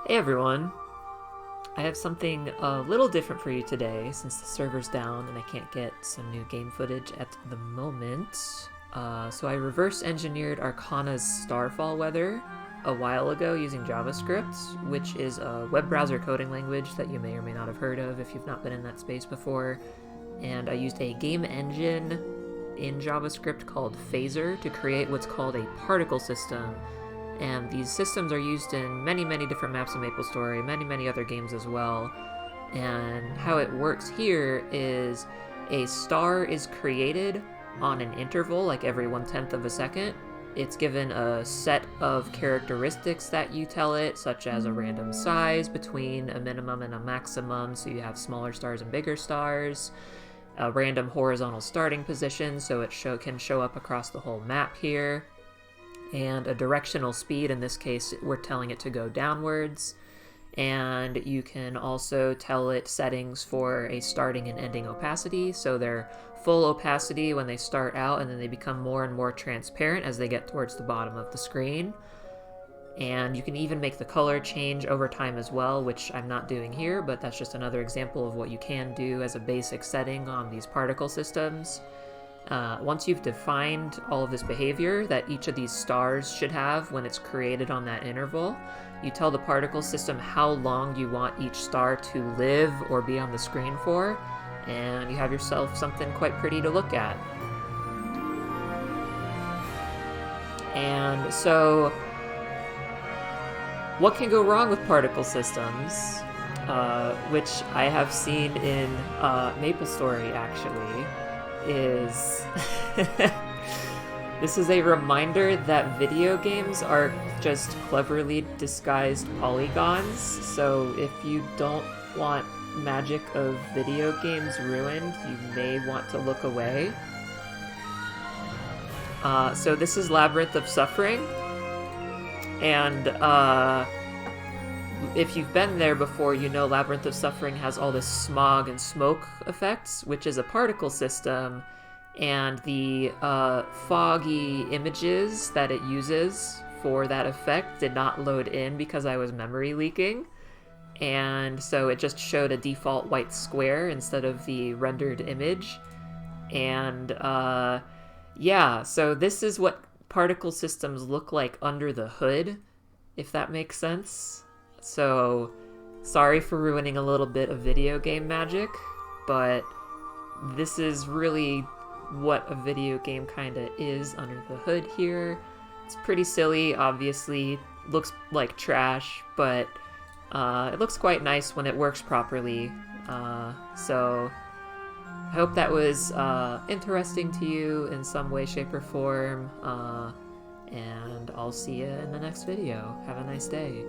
Hey everyone! I have something a little different for you today since the server's down and I can't get some new game footage at the moment. So I reverse engineered Arcana's Starfall weather a while ago using JavaScript, which is a web browser coding language that you may or may not have heard of if you've not been in that space before. And I used a game engine in JavaScript called Phaser to create what's called a particle system. And these systems are used in many, many different maps of MapleStory, many other games as well. And how it works here is a star is created on an interval, like every 1/10 of a second. It's given a set of characteristics that you tell it, such as a random size between a minimum and a maximum, so you have smaller stars and bigger stars. A random horizontal starting position, so it can show up across the whole map here. And a directional speed, in this case we're telling it to go downwards. And you can also tell it settings for a starting and ending opacity, so they're full opacity when they start out, and then they become more and more transparent as they get towards the bottom of the screen. And you can even make the color change over time as well, which I'm not doing here, but that's just another example of what you can do as a basic setting on these particle systems. Once you've defined all of this behavior that each of these stars should have when it's created on that interval, you tell the particle system how long you want each star to live or be on the screen for, and you have yourself something quite pretty to look at. And so, what can go wrong with particle systems? Which I have seen in MapleStory, actually, is this is a reminder that video games are just cleverly disguised polygons, so if you don't want magic of video games ruined, you may want to look away. So this is Labyrinth of Suffering, and if you've been there before, you know Labyrinth of Suffering has all this smog and smoke effects, which is a particle system, and the foggy images that it uses for that effect did not load in because I was memory leaking, and so it just showed a default white square instead of the rendered image. And yeah, so this is what particle systems look like under the hood, if that makes sense. So, sorry for ruining a little bit of video game magic, but this is really what a video game kinda is under the hood here. It's pretty silly, obviously, looks like trash, but it looks quite nice when it works properly. So, I hope that was interesting to you in some way, shape, or form, and I'll see you in the next video. Have a nice day.